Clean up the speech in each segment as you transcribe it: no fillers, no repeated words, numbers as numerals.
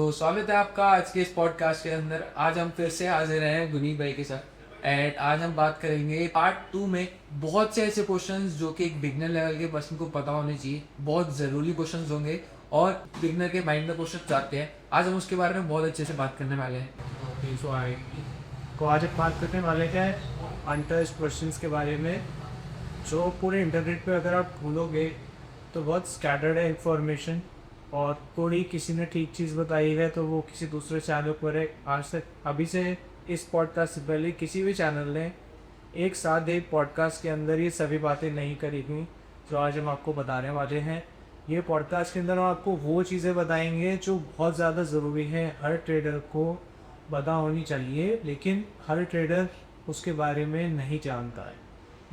तो स्वागत है आपका आज के इस पॉडकास्ट के अंदर। आज हम फिर से हाजिर हैं गुनीत भाई के साथ एंड आज हम बात करेंगे पार्ट 2 में बहुत से ऐसे क्वेश्चंस जो कि एक बिगनर लेवल के पर्सन को पता होने चाहिए। बहुत ज़रूरी क्वेश्चंस होंगे और बिगनर के माइंड में क्वेश्चन आते हैं। आज हम उसके बारे में बहुत अच्छे से बात करने वाले हैं। तो आज हम बात करने वाले हैं अनटच्ड क्वेश्चंस के बारे में, जो पूरे इंटरनेट पे अगर आप ढूंढोगे तो बहुत स्कैटर्ड है इंफॉर्मेशन, और कोई किसी ने ठीक चीज़ बताई है तो वो किसी दूसरे चैनल पर है। आज तक अभी से इस पॉडकास्ट से पहले किसी भी चैनल ने एक साथ एक पॉडकास्ट के अंदर ये सभी बातें नहीं करी हुई जो आज हम आपको बताने वाले हैं। ये पॉडकास्ट के अंदर हम आपको वो चीज़ें बताएंगे जो बहुत ज़्यादा ज़रूरी है, हर ट्रेडर को पता होनी चाहिए, लेकिन हर ट्रेडर उसके बारे में नहीं जानता है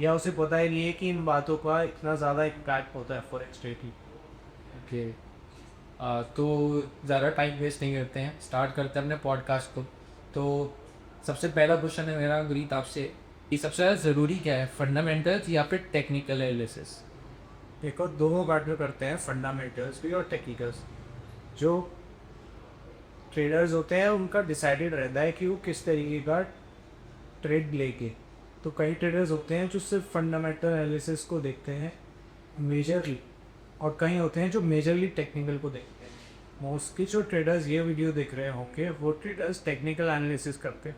या उसे पता ही नहीं है कि इन बातों का इतना ज़्यादा इम्पैक्ट होता है फॉरेक्स ट्रेडिंग। ओके, तो ज़्यादा टाइम वेस्ट नहीं करते हैं, स्टार्ट करते हैं अपने पॉडकास्ट को। तो सबसे पहला क्वेश्चन है मेरा गुनीत आपसे कि सबसे ज़्यादा ज़रूरी क्या है, फंडामेंटल्स या फिर टेक्निकल एनालिसिस? देखो, दोनों पार्ट में करते हैं, फंडामेंटल्स भी और टेक्निकल्स। जो ट्रेडर्स होते हैं उनका डिसाइडेड रहता है कि वो किस तरीके का ट्रेड लेके। तो कई ट्रेडर्स होते हैं जो सिर्फ फंडामेंटल एनालिसिस को देखते हैं मेजरली, और कई होते हैं जो मेजरली टेक्निकल को देखते हैं। मोस्टली जो ट्रेडर्स ये वीडियो देख रहे होंगे वो ट्रेडर्स टेक्निकल एनालिसिस करते हैं,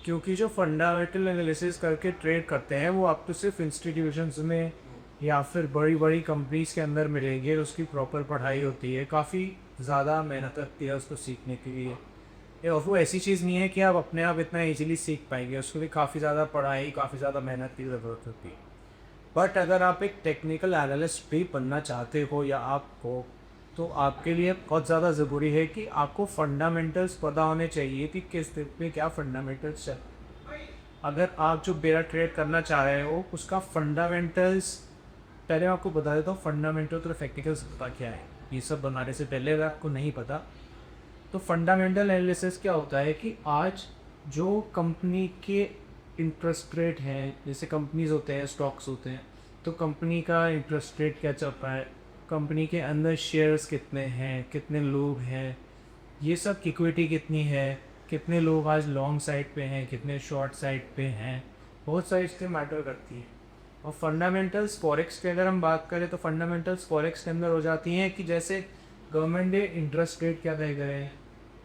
क्योंकि जो फंडामेंटल एनालिसिस करके ट्रेड करते हैं वो आपको सिर्फ इंस्टीट्यूशंस में या फिर बड़ी बड़ी कंपनीज के अंदर मिलेंगे। उसकी प्रॉपर पढ़ाई होती है, काफ़ी ज़्यादा मेहनत लगती है उसको सीखने के लिए। और वो ऐसी चीज़ नहीं है कि आप अपने आप इतना ईजिली सीख पाएंगे, उसके लिए काफ़ी ज़्यादा पढ़ाई, काफ़ी ज़्यादा मेहनत की ज़रूरत होती है। बट अगर आप एक टेक्निकल एनालिस्ट भी बनना चाहते हो या आप हो, तो आपके लिए बहुत ज़्यादा ज़रूरी है कि आपको फंडामेंटल्स पता होने चाहिए कि किस दिन में क्या फंडामेंटल्स है। अगर आप जो मेरा ट्रेड करना चाह रहे हो उसका फंडामेंटल्स, पहले मैं आपको बता देता हूँ फंडामेंटल तो टेक्निकल्स पता क्या है। ये सब बनाने से पहले अगर आपको नहीं पता तो फंडामेंटल एनालिसिस क्या होता है कि आज जो कंपनी के इंटरेस्ट रेट हैं, जैसे कंपनीज होते हैं, स्टॉक्स होते हैं, तो कंपनी का इंटरेस्ट रेट क्या चल रहा है, कंपनी के अंदर शेयर्स कितने हैं, कितने लोग हैं, ये सब इक्विटी कितनी है, कितने लोग आज लॉन्ग साइड पे हैं, कितने शॉर्ट साइड पे हैं, बहुत सारी चीज़ें मैटर करती हैं। और फंडामेंटल्स फॉरेक्स की अगर हम बात करें तो फंडामेंटल्स फॉरेक्स के अंदर हो जाती हैं कि जैसे गवर्नमेंट ने इंटरेस्ट रेट क्या तय करे हैं,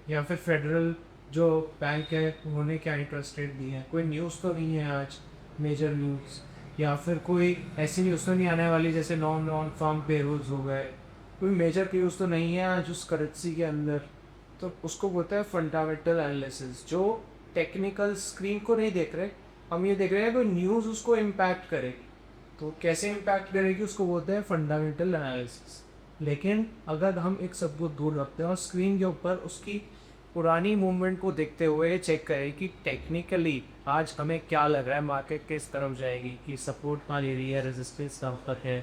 या फिर फेडरल जो बैंक है उन्होंने क्या इंटरेस्ट रेट दी है। कोई न्यूज़ तो नहीं है आज मेजर न्यूज़, या फिर कोई ऐसी न्यूज़ तो नहीं आने वाली जैसे नॉन फार्म पेरोल्स हो गए। कोई मेजर न्यूज़ तो नहीं है आज उस करेंसी के अंदर। तो उसको बोलते हैं फंडामेंटल एनालिसिस। जो टेक्निकल स्क्रीन को नहीं देख रहे, हम ये देख रहे हैं कि न्यूज़ उसको इम्पैक्ट करेगी, तो कैसे इम्पैक्ट करेगी उसको बोलते हैं फंडामेंटल एनालिसिस। लेकिन अगर हम एक सबको दूर रखते हैं और स्क्रीन के ऊपर उसकी पुरानी मूवमेंट को देखते हुए चेक करें कि टेक्निकली आज हमें क्या लग रहा है, मार्केट किस तरफ जाएगी, कि सपोर्ट कहाँ ले रही है, रेजिस्टेंस कहाँ तक है,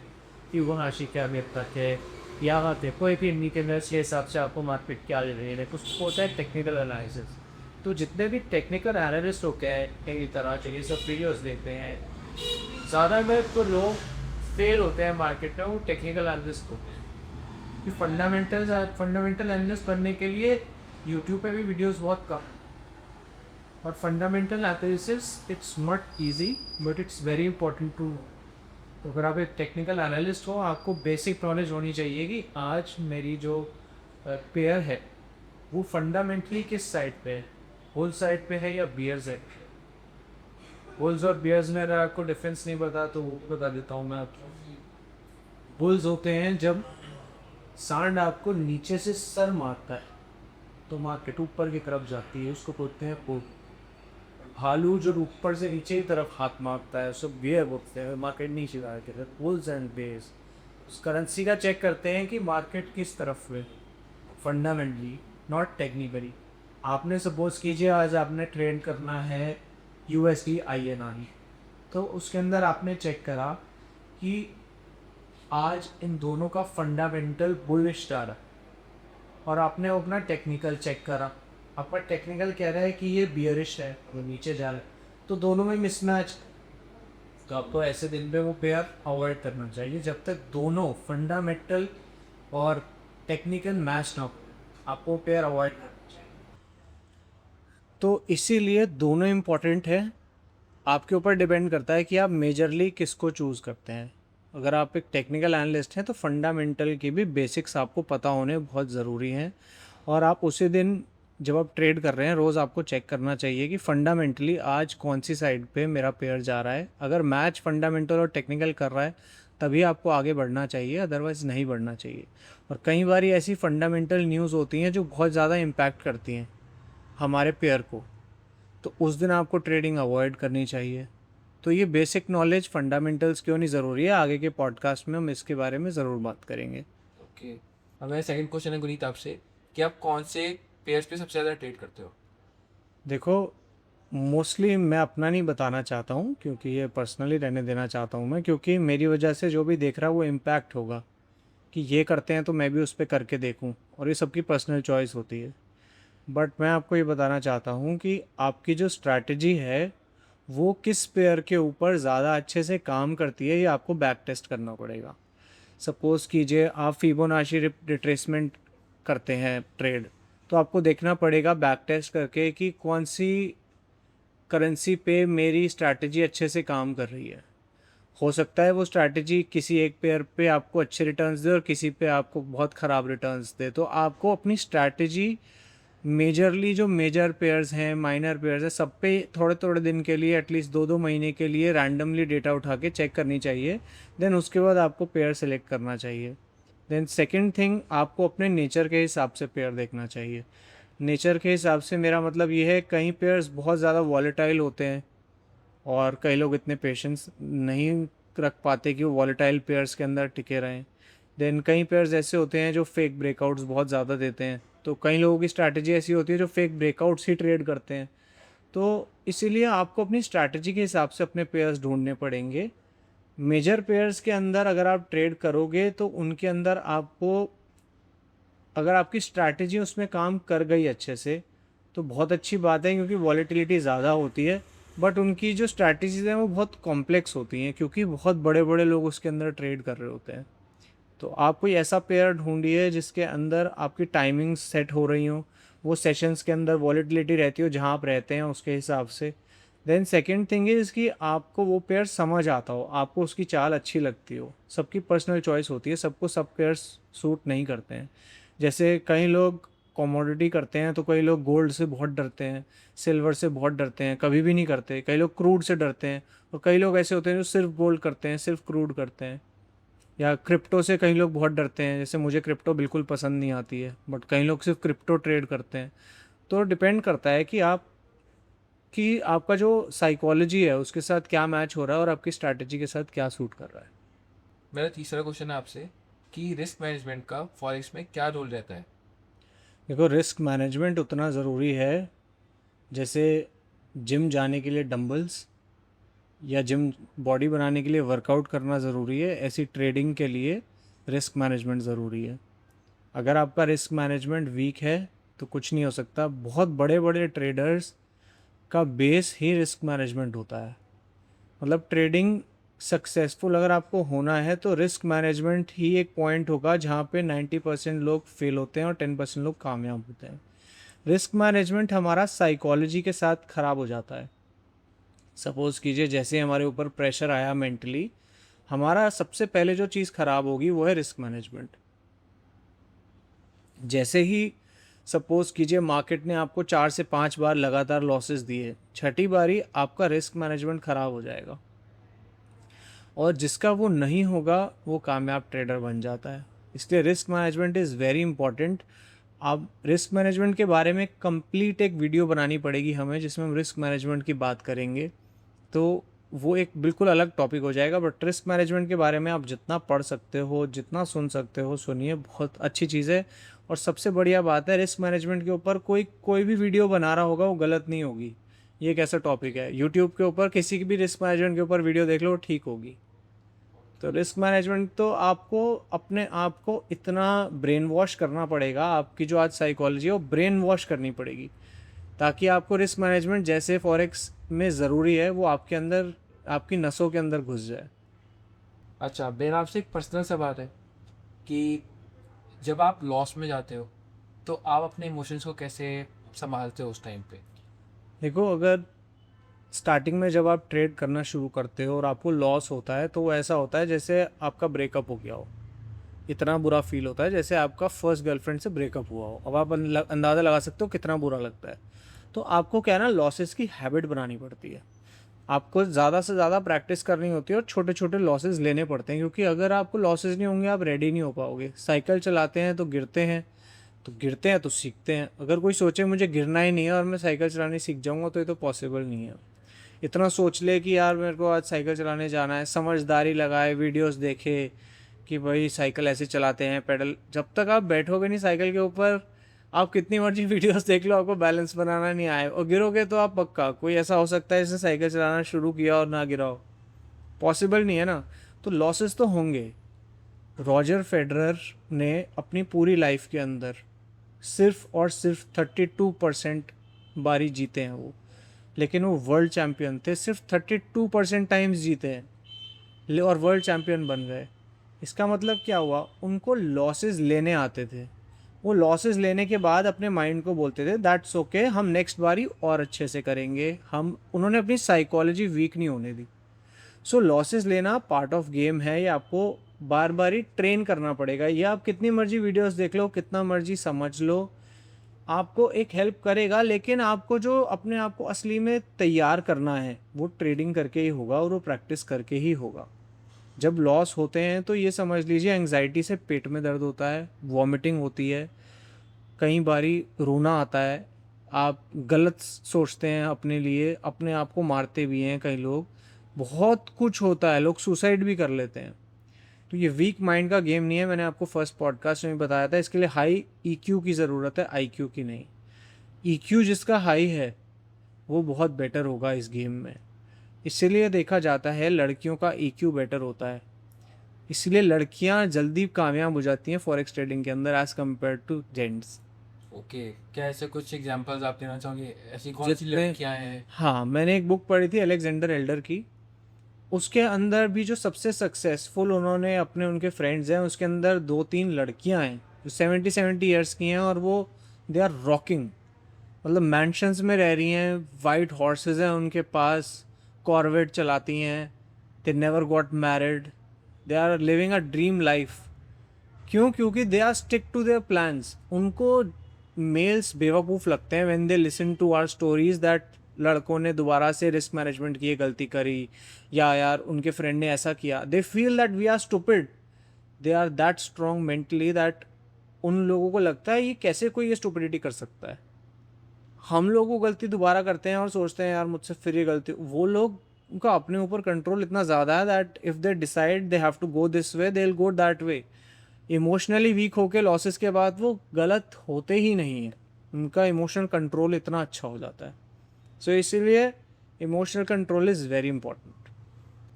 फिबोनाची क्या मेरे तक है, या कोई भी इंडिकेटर्स के हिसाब से आपको मार्केट क्या ले रही है, कुछ होता है टेक्निकल एनालिसिस। तो जितने भी टेक्निकल एनालिस्ट होते हैं कई तरह के, ये सब वीडियोस देखते हैं, ज़्यादा में तो लोग फेल होते हैं मार्केट में वो टेक्निकल एनालिस्ट को। कि फंडामेंटल एनालिस्ट बनने के लिए यूट्यूब पे भी वीडियोस बहुत कम, और fundamental analysis it's not easy but it's very important too. तो अगर आप एक टेक्निकल एनालिस्ट हो, आपको बेसिक नॉलेज होनी चाहिए कि आज मेरी जो पेयर है वो फंडामेंटली किस साइड पे है, होल साइड पे है या बियर साइड पे। बुल्स और बियर्स में अगर आपको डिफरेंस नहीं पता तो वो बता देता हूँ मैं आपको। बुल्स होते हैं जब सांड आपको नीचे से सर मारता है तो मार्केट ऊपर की तरफ जाती है, उसको बोलते हैं पुल। भालू जो ऊपर से नीचे की तरफ हाथ मारता है उसको बियर बोलते हैं, मार्केट नीचे जाती है। बुल्स एंड बेयर्स उस करेंसी का चेक करते हैं कि मार्केट किस तरफ है, फंडामेंटली नॉट टेक्निकली। आपने सपोज कीजिए आज आपने ट्रेड करना है USD INR, तो उसके अंदर आपने चेक करा कि आज इन दोनों का फंडामेंटल बुलिश जा रहा है, और आपने अपना टेक्निकल चेक करा, आपका टेक्निकल कह रहा है कि ये बियरिश है, वो नीचे जा रहा है, तो दोनों में मिसमैच। तो आपको ऐसे दिन पे वो पेयर अवॉइड करना चाहिए जब तक दोनों फंडामेंटल और टेक्निकल मैच ना हो। आपको पेयर अवॉइड करना चाहिए। तो इसीलिए दोनों इम्पॉर्टेंट है। आपके ऊपर डिपेंड करता है कि आप मेजरली किसको चूज़ करते हैं। अगर आप एक टेक्निकल एनालिस्ट हैं तो फंडामेंटल की भी बेसिक्स आपको पता होने बहुत ज़रूरी हैं। और आप उसी दिन जब आप ट्रेड कर रहे हैं रोज़ आपको चेक करना चाहिए कि फंडामेंटली आज कौन सी साइड पे मेरा पेयर जा रहा है। अगर मैच फंडामेंटल और टेक्निकल कर रहा है तभी आपको आगे बढ़ना चाहिए, अदरवाइज़ नहीं बढ़ना चाहिए। और कई बार ऐसी फंडामेंटल न्यूज़ होती हैं जो बहुत ज़्यादा इम्पैक्ट करती हैं हमारे पेयर को, तो उस दिन आपको ट्रेडिंग अवॉइड करनी चाहिए। तो ये बेसिक नॉलेज फंडामेंटल्स क्यों नहीं ज़रूरी है, आगे के पॉडकास्ट में हम इसके बारे में ज़रूर बात करेंगे। ओके, अब मेरा सेकंड क्वेश्चन है गुनीत आपसे कि आप कौन से पेयर्स पे सबसे ज़्यादा ट्रेड करते हो? देखो, मोस्टली मैं अपना नहीं बताना चाहता हूँ क्योंकि ये पर्सनली रहने देना चाहता हूँ मैं, क्योंकि मेरी वजह से जो भी देख रहा है वो इम्पैक्ट होगा कि ये करते हैं तो मैं भी उस पर करके देखूँ, और ये सबकी पर्सनल चॉइस होती है। बट मैं आपको ये बताना चाहता हूँ कि आपकी जो स्ट्रैटेजी है वो किस पेयर के ऊपर ज़्यादा अच्छे से काम करती है, ये आपको बैक टेस्ट करना पड़ेगा। सपोज़ कीजिए आप फिबोनाची रिट्रेसमेंट करते हैं ट्रेड, तो आपको देखना पड़ेगा बैक टेस्ट करके कि कौन सी करेंसी पे मेरी स्ट्रैटेजी अच्छे से काम कर रही है। हो सकता है वो स्ट्रैटेजी किसी एक पेयर पे आपको अच्छे रिटर्न्स दे और किसी पे आपको बहुत ख़राब रिटर्न्स दे। तो आपको अपनी स्ट्रैटेजी मेजरली जो मेजर पेयर्स हैं, माइनर पेयर्स हैं, सब पे थोड़े थोड़े दिन के लिए एटलीस्ट 2-2 महीने के लिए रैंडमली डेटा उठा के चेक करनी चाहिए। देन उसके बाद आपको पेयर सेलेक्ट करना चाहिए। देन सेकंड थिंग, आपको अपने नेचर के हिसाब से पेयर देखना चाहिए। नेचर के हिसाब से मेरा मतलब ये है, कई पेयर्स बहुत ज़्यादा वॉलेटाइल होते हैं और कई लोग इतने पेशेंस नहीं रख पाते कि वो वॉलेटाइल पेयर्स के अंदर टिके रहें। देन कई पेयर्स ऐसे होते हैं जो फेक ब्रेकआउट्स बहुत ज़्यादा देते हैं, तो कई लोगों की स्ट्रैटेजी ऐसी होती है जो फेक ब्रेकआउट्स ही ट्रेड करते हैं। तो इसीलिए आपको अपनी स्ट्रैटेजी के हिसाब से अपने पेयर्स ढूंढने पड़ेंगे। मेजर पेयर्स के अंदर अगर आप ट्रेड करोगे तो उनके अंदर आपको, अगर आपकी स्ट्रैटेजी उसमें काम कर गई अच्छे से तो बहुत अच्छी बात है, क्योंकि वॉलेटिलिटी ज़्यादा होती है। बट उनकी जो स्ट्रैटेजीज़ हैं वो बहुत कॉम्प्लेक्स होती हैं क्योंकि बहुत बड़े बड़े लोग उसके अंदर ट्रेड कर रहे होते हैं। तो आप कोई ऐसा पेयर ढूंढिए जिसके अंदर आपकी टाइमिंग्स सेट हो रही हो, वो सेशंस के अंदर वॉलेटिलिटी रहती हो जहाँ आप रहते हैं उसके हिसाब से। देन सेकंड थिंग इज़ कि आपको वो पेयर समझ आता हो, आपको उसकी चाल अच्छी लगती हो। सबकी पर्सनल चॉइस होती है, सबको सब पेयर्स सूट नहीं करते हैं। जैसे कई लोग कमोडिटी करते हैं तो कई लोग गोल्ड से बहुत डरते हैं, सिल्वर से बहुत डरते हैं, कभी भी नहीं करते। कई लोग क्रूड से डरते हैं, और कई लोग ऐसे होते हैं जो सिर्फ गोल्ड करते हैं, सिर्फ क्रूड करते हैं। या क्रिप्टो से कई लोग बहुत डरते हैं, जैसे मुझे क्रिप्टो बिल्कुल पसंद नहीं आती है, बट कई लोग सिर्फ क्रिप्टो ट्रेड करते हैं। तो डिपेंड करता है कि आपका जो साइकोलॉजी है उसके साथ क्या मैच हो रहा है और आपकी स्ट्रैटेजी के साथ क्या सूट कर रहा है। मेरा तीसरा क्वेश्चन है आपसे कि रिस्क मैनेजमेंट का फॉरेक्स में क्या रोल रहता है? देखो, रिस्क मैनेजमेंट उतना ज़रूरी है जैसे जिम जाने के लिए डंबल्स या जिम बॉडी बनाने के लिए वर्कआउट करना ज़रूरी है, ऐसी ट्रेडिंग के लिए रिस्क मैनेजमेंट ज़रूरी है। अगर आपका रिस्क मैनेजमेंट वीक है तो कुछ नहीं हो सकता। बहुत बड़े बड़े ट्रेडर्स का बेस ही रिस्क मैनेजमेंट होता है। मतलब ट्रेडिंग सक्सेसफुल अगर आपको होना है तो रिस्क मैनेजमेंट ही एक पॉइंट होगा जहाँ पे 90% लोग फेल होते हैं और 10% लोग कामयाब होते हैं। रिस्क मैनेजमेंट हमारा साइकोलॉजी के साथ ख़राब हो जाता है। सपोज़ कीजिए जैसे हमारे ऊपर प्रेशर आया मेंटली, हमारा सबसे पहले जो चीज़ ख़राब होगी वो है रिस्क मैनेजमेंट। जैसे ही सपोज़ कीजिए मार्केट ने आपको 4 से 5 बार लगातार लॉसेस दिए, छठी बारी आपका रिस्क मैनेजमेंट ख़राब हो जाएगा, और जिसका वो नहीं होगा वो कामयाब ट्रेडर बन जाता है। इसलिए risk management is very important. आप रिस्क मैनेजमेंट के बारे में कंप्लीट एक वीडियो बनानी पड़ेगी हमें जिसमें हम रिस्क मैनेजमेंट की बात करेंगे, तो वो एक बिल्कुल अलग टॉपिक हो जाएगा। बट रिस्क मैनेजमेंट के बारे में आप जितना पढ़ सकते हो, जितना सुन सकते हो सुनिए, बहुत अच्छी चीज़ है। और सबसे बढ़िया बात है, रिस्क मैनेजमेंट के ऊपर कोई कोई भी वीडियो बना रहा होगा वो गलत नहीं होगी। ये एक ऐसा टॉपिक है, यूट्यूब के ऊपर किसी की भी रिस्क मैनेजमेंट के ऊपर वीडियो देख लो ठीक होगी। तो रिस्क मैनेजमेंट तो आपको अपने आप को इतना ब्रेन वॉश करना पड़ेगा, आपकी जो आज साइकोलॉजी है वो ब्रेन वॉश करनी पड़ेगी, ताकि आपको रिस्क मैनेजमेंट जैसे फॉरेक्स में ज़रूरी है वो आपके अंदर, आपकी नसों के अंदर घुस जाए। अच्छा, मेरा आपसे एक पर्सनल सवाल है कि जब आप लॉस में जाते हो तो आप अपने इमोशंस को कैसे संभालते हो उस टाइम पे? देखो, अगर स्टार्टिंग में जब आप ट्रेड करना शुरू करते हो और आपको लॉस होता है, तो वो ऐसा होता है जैसे आपका ब्रेकअप हो गया हो। इतना बुरा फील होता है जैसे आपका फर्स्ट गर्लफ्रेंड से ब्रेकअप हुआ हो। अब आप अंदाज़ा लगा सकते हो कितना बुरा लगता है। तो आपको क्या है ना, लॉसेस की हैबिट बनानी पड़ती है। आपको ज़्यादा से ज़्यादा प्रैक्टिस करनी होती है और छोटे छोटे लॉसेस लेने पड़ते हैं, क्योंकि अगर आपको लॉसेस नहीं होंगे आप रेडी नहीं हो पाओगे। साइकिल चलाते हैं तो गिरते हैं, तो गिरते हैं तो सीखते हैं। अगर कोई सोचे मुझे गिरना ही नहीं है और मैं साइकिल चलानी सीख जाऊंगा, तो ये तो पॉसिबल नहीं है। इतना सोच ले कि यार मेरे को आज साइकिल चलाने जाना है, समझदारी लगाए, वीडियोस देखे कि भाई साइकिल ऐसे चलाते हैं, पेडल। जब तक आप बैठोगे नहीं साइकिल के ऊपर, आप कितनी मर्जी वीडियोस देख लो, आपको बैलेंस बनाना नहीं आए और गिरोगे तो आप पक्का, कोई ऐसा हो सकता है जिसने साइकिल चलाना शुरू किया और ना गिरा हो? पॉसिबल नहीं है ना। तो लॉसेस तो होंगे। रॉजर फेडरर ने अपनी पूरी लाइफ के अंदर सिर्फ और सिर्फ 32% बारी जीते हैं वो, लेकिन वो वर्ल्ड चैम्पियन थे। सिर्फ 32% टाइम्स जीते हैं और वर्ल्ड चैम्पियन बन गए। इसका मतलब क्या हुआ, उनको लॉसेस लेने आते थे। वो लॉसेस लेने के बाद अपने माइंड को बोलते थे दैट्स ओके, हम नेक्स्ट बारी और अच्छे से करेंगे। हम उन्होंने अपनी साइकोलॉजी वीक नहीं होने दी। सो लॉसेस लेना पार्ट ऑफ गेम है। ये आपको बार बार ही ट्रेन करना पड़ेगा। ये आप कितनी मर्जी वीडियोस देख लो, कितना मर्जी समझ लो, आपको एक हेल्प करेगा, लेकिन आपको जो अपने आप को असली में तैयार करना है वो ट्रेडिंग करके ही होगा और वो प्रैक्टिस करके ही होगा। जब लॉस होते हैं तो ये समझ लीजिए एंग्जाइटी से पेट में दर्द होता है, वॉमिटिंग होती है, कई बारी रोना आता है, आप गलत सोचते हैं अपने लिए, अपने आप को मारते भी हैं कई लोग, बहुत कुछ होता है, लोग सुसाइड भी कर लेते हैं। तो ये वीक माइंड का गेम नहीं है। मैंने आपको फर्स्ट पॉडकास्ट में बताया था, इसके लिए हाई ईक्यू की ज़रूरत है, आईक्यू की नहीं। ईक्यू जिसका हाई है वो बहुत बेटर होगा इस गेम में। इसीलिए देखा जाता है लड़कियों का ईक्यू बेटर होता है, इसलिए लड़कियां जल्दी कामयाब हो जाती हैं फॉरेक्स ट्रेडिंग के अंदर as compare to gents. Okay, क्या ऐसे कुछ एग्जांपल्स आप देना चाहोगे? ऐसी कौन सी जितने लड़कियां हैं? हाँ, मैंने एक बुक पढ़ी थी अलेक्जेंडर एल्डर की। उसके अंदर भी जो सबसे सक्सेसफुल उन्होंने अपने उनके फ्रेंड्स हैं, उसके अंदर 2-3 लड़कियां हैं जो 70-70 ईयर्स की हैं और वो दे आर रॉकिंग। मतलब मैंशंस में रह रही हैं, वाइट हॉर्सेस हैं उनके पास, कॉर्वेट चलाती हैं, they never got married, they are living a dream life. क्यों? क्योंकि they are stick to their plans. उनको मेल्स बेवकूफ़ लगते हैं when they listen to our stories that लड़कों ने दोबारा से रिस्क मैनेजमेंट की गलती करी, या यार उनके फ्रेंड ने ऐसा किया। They feel that we are stupid. They are that strong mentally that उन लोगों को लगता है ये कैसे कोई ये स्टुपिडिटी कर सकता है। हम लोग वो गलती दोबारा करते हैं और सोचते हैं यार मुझसे फिर ये गलती। वो लोग, उनका अपने ऊपर कंट्रोल इतना ज़्यादा है that if they decide they have to go this way, they will go that way. Emotionally weak होके लॉसेस के बाद वो गलत होते ही नहीं हैं। उनका इमोशनल कंट्रोल इतना अच्छा हो जाता है। सो इसीलिए emotional control is very important.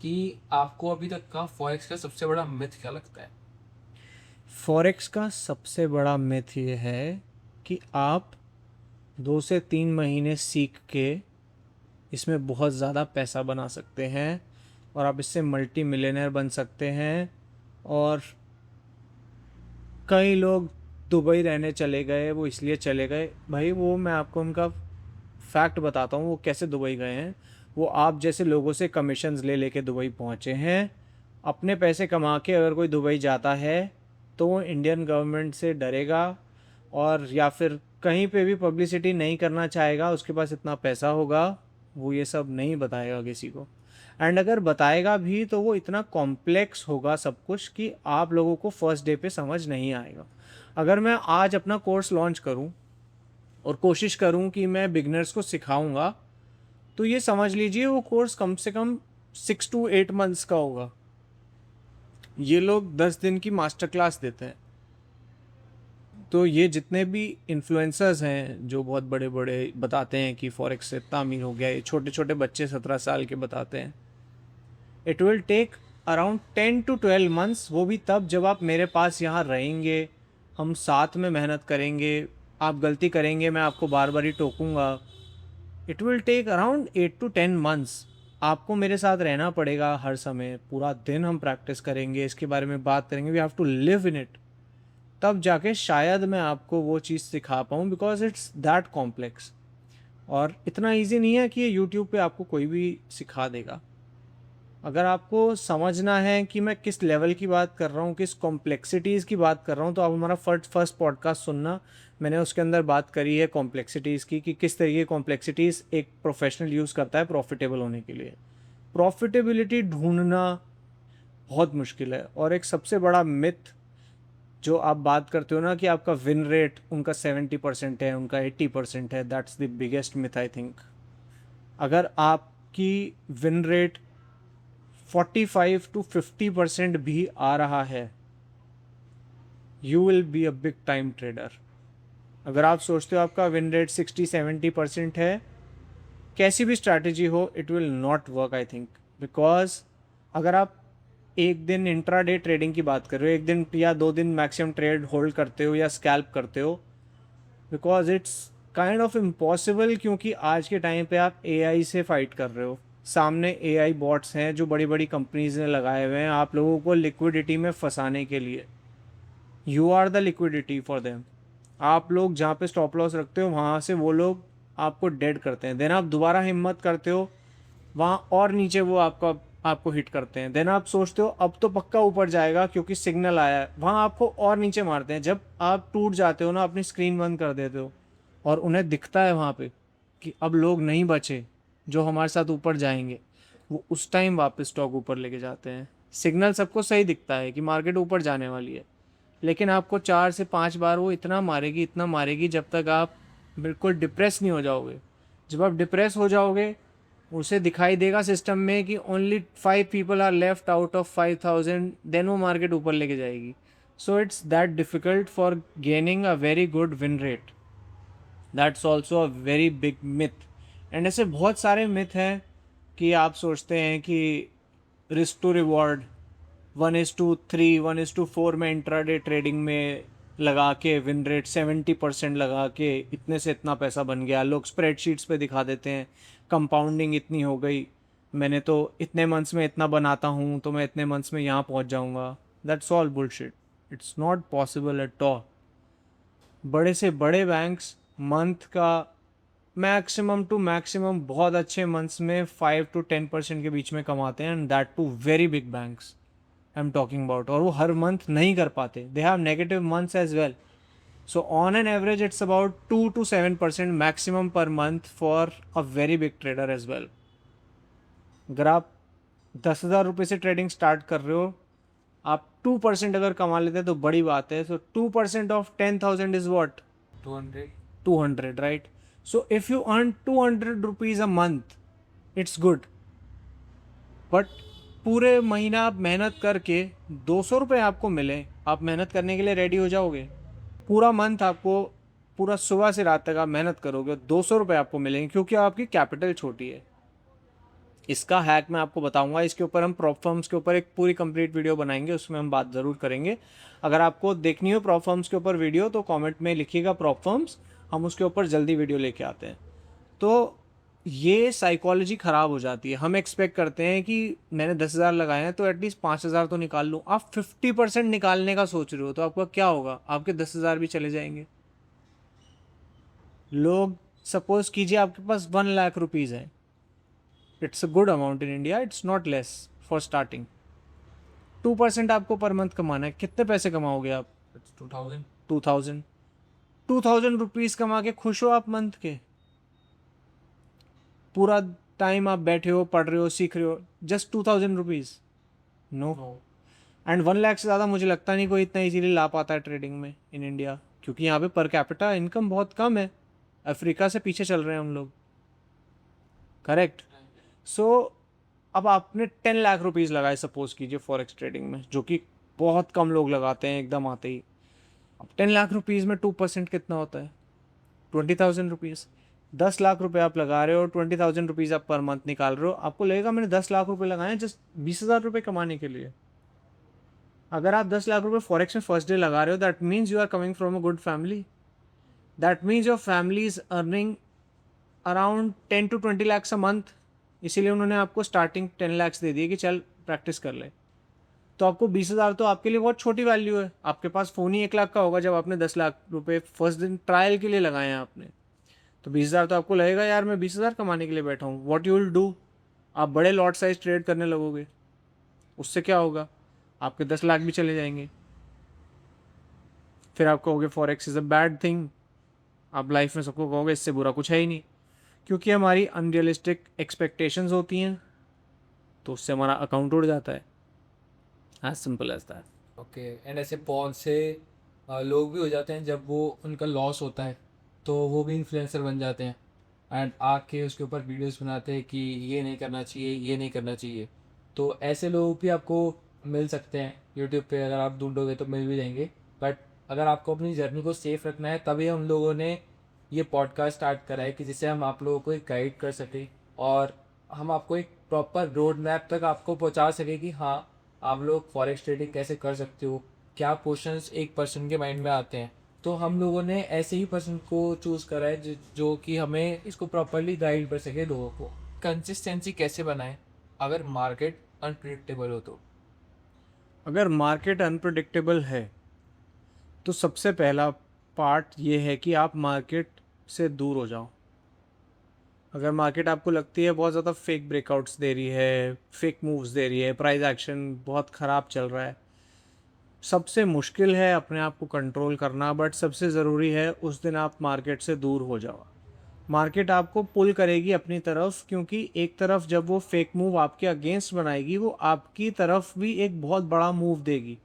कि आपको अभी तक का फॉरेक्स का सबसे बड़ा मिथ क्या लगता है? फॉरेक्स का सबसे बड़ा मिथ ये है कि आप 2 से 3 महीने सीख के इसमें बहुत ज़्यादा पैसा बना सकते हैं और आप इससे मल्टी मिलियनर बन सकते हैं। और कई लोग दुबई रहने चले गए, वो इसलिए चले गए भाई, वो मैं आपको उनका फैक्ट बताता हूँ वो कैसे दुबई गए हैं। वो आप जैसे लोगों से कमीशंस ले लेके दुबई पहुँचे हैं। अपने पैसे कमा के अगर कोई दुबई जाता है तो वो इंडियन गवर्नमेंट से डरेगा, और या फिर कहीं पे भी पब्लिसिटी नहीं करना चाहेगा। उसके पास इतना पैसा होगा, वो ये सब नहीं बताएगा किसी को। एंड अगर बताएगा भी तो वो इतना कॉम्प्लेक्स होगा सब कुछ कि आप लोगों को फर्स्ट डे पे समझ नहीं आएगा। अगर मैं आज अपना कोर्स लॉन्च करूं और कोशिश करूं कि मैं बिगनर्स को सिखाऊंगा, तो ये समझ लीजिए वो कोर्स कम से कम 6 to 8 months का होगा। ये लोग 10 दिन की मास्टर क्लास देते हैं। तो ये जितने भी इन्फ्लुएंसर्स हैं जो बहुत बड़े बड़े बताते हैं कि फॉरेक्स से इतना अमीर हो गया, ये छोटे छोटे बच्चे 17 साल के बताते हैं, it will take around 10 to 12 months। वो भी तब जब आप मेरे पास यहाँ रहेंगे, हम साथ में मेहनत करेंगे। आप गलती करेंगे, मैं आपको बार बार ही टोकूंगा। It will take around 8 to 10 months। आपको मेरे साथ रहना पड़ेगा हर समय, पूरा दिन हम प्रैक्टिस करेंगे, इसके बारे में बात करेंगे। We have to live in it. तब जाके शायद मैं आपको वो चीज़ सिखा पाऊँ, बिकॉज इट्स दैट कॉम्प्लेक्स। और इतना इजी नहीं है कि ये यूट्यूब पे आपको कोई भी सिखा देगा। अगर आपको समझना है कि मैं किस लेवल की बात कर रहा हूँ, किस कॉम्प्लेक्सिटीज़ की बात कर रहा हूँ, तो आप हमारा फर्स्ट पॉडकास्ट सुनना। मैंने उसके अंदर बात करी है कॉम्प्लेक्सिटीज़ की, कि किस तरीके की कॉम्प्लेक्सिटीज़ एक प्रोफेशनल यूज़ करता है प्रॉफिटेबल होने के लिए। प्रॉफिटेबिलिटी ढूंढना बहुत मुश्किल है। और एक सबसे बड़ा मिथ जो आप बात करते हो ना, कि आपका विन रेट उनका 70% है, उनका 80% है, that's the biggest myth I think. अगर आपकी विन रेट 45 to 50% भी आ रहा है, you will be a big time trader. अगर आप सोचते हो आपका विन रेट 60-70% है, कैसी भी स्ट्रैटेजी हो, it will not work I think. Because अगर आप एक दिन इंट्राडे ट्रेडिंग की बात कर रहे हो, एक दिन या 2 दिन मैक्सिमम ट्रेड होल्ड करते हो या स्कैल्प करते हो, because it's kind of impossible, क्योंकि आज के टाइम पे आप एआई से फाइट कर रहे हो। सामने एआई बॉट्स हैं जो बड़ी बड़ी कंपनीज ने लगाए हुए हैं आप लोगों को लिक्विडिटी में फंसाने के लिए। You are the liquidity for them. आप लोग जहाँ पे स्टॉप लॉस रखते हो, वहाँ से वो लोग आपको डेड करते हैं। देन आप दोबारा हिम्मत करते हो, वहाँ और नीचे वो आपको हिट करते हैं। देन आप सोचते हो अब तो पक्का ऊपर जाएगा क्योंकि सिग्नल आया है, वहाँ आपको और नीचे मारते हैं। जब आप टूट जाते हो ना, अपनी स्क्रीन बंद कर देते हो, और उन्हें दिखता है वहाँ पे कि अब लोग नहीं बचे जो हमारे साथ ऊपर जाएंगे, वो उस टाइम वापस स्टॉक ऊपर लेके जाते हैं। सिग्नल सबको सही दिखता है कि मार्केट ऊपर जाने वाली है, लेकिन आपको 4 से 5 बार वो इतना मारेगी, इतना मारेगी, जब तक आप बिल्कुल डिप्रेस नहीं हो जाओगे। जब आप डिप्रेस हो जाओगे, उसे दिखाई देगा सिस्टम में कि only 5 people are left out of 5,000, then वो मार्केट ऊपर लेके जाएगी। So it's that difficult for gaining a very good win rate. That's also a very big myth. And ऐसे बहुत सारे मिथ हैं कि आप सोचते हैं कि रिस्क टू रिवॉर्ड 1:3, 1:4 में इंट्राडे ट्रेडिंग में लगा के विन रेट 70% लगा के इतने से इतना पैसा बन गया। लोग स्प्रेडशीट्स पे दिखा देते हैं कंपाउंडिंग इतनी हो गई, मैंने तो इतने मंथ्स में इतना बनाता हूँ तो मैं इतने मंथ्स में यहाँ पहुँच जाऊँगा। That's all bullshit. It's not possible at all. बड़े से बड़े बैंक्स मंथ का मैक्सिमम टू मैक्सिमम बहुत अच्छे मंथ्स में 5 to 10% के बीच में कमाते हैं, and that too very big banks I am talking about. और वो हर मंथ नहीं कर पाते, they have negative months as well. So on an average it's about 2 to 7% maximum per month for a very big trader as well. अगर आप 10,000 रुपये से ट्रेडिंग स्टार्ट कर रहे हो, आप 2% अगर कमा लेते हैं तो बड़ी बात है। सो 2% of 10,000 is what? 200। 200, right? So if you earn 200 rupees a month, it's good. But पूरे महीना आप मेहनत करके 200 रुपये आपको मिले, आप मेहनत करने के लिए रेडी हो जाओगे? पूरा मंथ आपको, पूरा सुबह से रात तक आप मेहनत करोगे, 200 रुपये आपको मिलेंगे, क्योंकि आपकी कैपिटल छोटी है। इसका हैक मैं आपको बताऊंगा, इसके ऊपर हम प्रॉप फर्म्स के ऊपर एक पूरी कंप्लीट वीडियो बनाएंगे, उसमें हम बात ज़रूर करेंगे। अगर आपको देखनी हो प्रॉप फर्म्स के ऊपर वीडियो, तो कमेंट में लिखिएगा प्रॉप फर्म्स, हम उसके ऊपर जल्दी वीडियो लेके आते हैं। तो ये साइकोलॉजी ख़राब हो जाती है। हम एक्सपेक्ट करते हैं कि मैंने 10,000 लगाए हैं तो एटलीस्ट 5,000 तो निकाल लूँ। आप 50% निकालने का सोच रहे हो तो आपका क्या होगा? आपके 10,000 भी चले जाएंगे। लोग, सपोज कीजिए आपके पास 1 लाख रुपीज़ है, it's a good amount in India, it's not less for starting. 2% आपको पर मंथ कमाना है, कितने पैसे कमाओगे आप? 2000। 2,000। 2,000 रुपीज़ कमा के खुश हो आप मंथ के? पूरा टाइम आप बैठे हो, पढ़ रहे हो, सीख रहे हो, just 2,000 rupees? No. No. And 1 lakh से ज़्यादा मुझे लगता नहीं कोई इतना इजीली ला पाता है ट्रेडिंग में इन इंडिया, क्योंकि यहाँ पे पर कैपिटा इनकम बहुत कम है। अफ्रीका से पीछे चल रहे हैं हम लोग, करेक्ट? सो अब आपने 10 लाख रुपीज़ लगाए सपोज कीजिए फॉरेक्स ट्रेडिंग में, जो कि बहुत कम लोग लगाते हैं एकदम आते ही। अब 10 लाख रुपीज़ में 2% कितना होता है? 20,000 रुपीज़। 10 लाख रुपये आप लगा रहे हो, 20,000 रुपीज़ आप पर मंथ निकाल रहे हो, आपको लगेगा मैंने 10 लाख रुपये लगाए हैं जस्ट 20,000 रुपये कमाने के लिए। अगर आप 10 लाख रुपये फॉरेक्स में फर्स्ट डे लगा रहे हो, that means you are coming from a good family. That means your family is earning around 10 to 20 lakhs a month. इसीलिए उन्होंने आपको स्टार्टिंग 10 lakhs दे दिए कि चल प्रैक्टिस कर ले। तो आपको 20,000 तो आपके लिए बहुत छोटी वैल्यू है। आपके पास फ़ोन ही 1 लाख का होगा जब आपने 10 लाख रुपए फर्स्ट दिन ट्रायल के लिए लगाए हैं आपने। तो 20,000 तो आपको लगेगा यार मैं 20,000 कमाने के लिए बैठा हूँ। व्हाट यू विल डू, आप बड़े लॉट साइज ट्रेड करने लगोगे। उससे क्या होगा, आपके 10 लाख भी चले जाएंगे। फिर आप कहोगे forex is a bad thing. आप लाइफ में सबको कहोगे इससे बुरा कुछ है ही नहीं, क्योंकि हमारी अनरियलिस्टिक एक्सपेक्टेशंस होती हैं, तो उससे हमारा अकाउंट उड़ जाता है। As simple as that. Okay. And ऐसे बहुत से लोग भी हो जाते हैं, जब वो उनका लॉस होता है तो वो भी इन्फ्लुएंसर बन जाते हैं एंड आके उसके ऊपर वीडियोस बनाते हैं कि ये नहीं करना चाहिए, ये नहीं करना चाहिए। तो ऐसे लोग भी आपको मिल सकते हैं यूट्यूब पे, अगर आप ढूंढोगे तो मिल भी जाएंगे। बट अगर आपको अपनी जर्नी को सेफ रखना है, तभी हम लोगों ने ये पॉडकास्ट स्टार्ट करा है कि जिससे हम आप लोगों को एक गाइड कर सकें और हम आपको एक प्रॉपर रोड मैप तक आपको पहुंचा सके कि हाँ, आप लोग फॉरेक्स ट्रेडिंग कैसे कर सकते हो, क्या क्वेश्चंस एक पर्सन के माइंड में आते हैं। तो हम लोगों ने ऐसे ही पर्सन को चूज़ करा है जो कि हमें इसको प्रॉपरली गाइड कर सके लोगों को। कंसिस्टेंसी कैसे बनाएं अगर मार्केट अनप्रिडिक्टेबल हो तो? अगर मार्केट अनप्रडिक्टेबल है तो सबसे पहला पार्ट ये है कि आप मार्केट से दूर हो जाओ। अगर मार्केट आपको लगती है बहुत ज़्यादा फेक ब्रेकआउट्स दे रही है, फेक मूव्स दे रही है, प्राइस एक्शन बहुत ख़राब चल रहा है, सबसे मुश्किल है अपने आप को कंट्रोल करना, बट सबसे ज़रूरी है उस दिन आप मार्केट से दूर हो जाओ। मार्केट आपको पुल करेगी अपनी तरफ, क्योंकि एक तरफ जब वो फेक मूव आपके अगेंस्ट बनाएगी, वो आपकी तरफ भी एक बहुत बड़ा मूव देगी।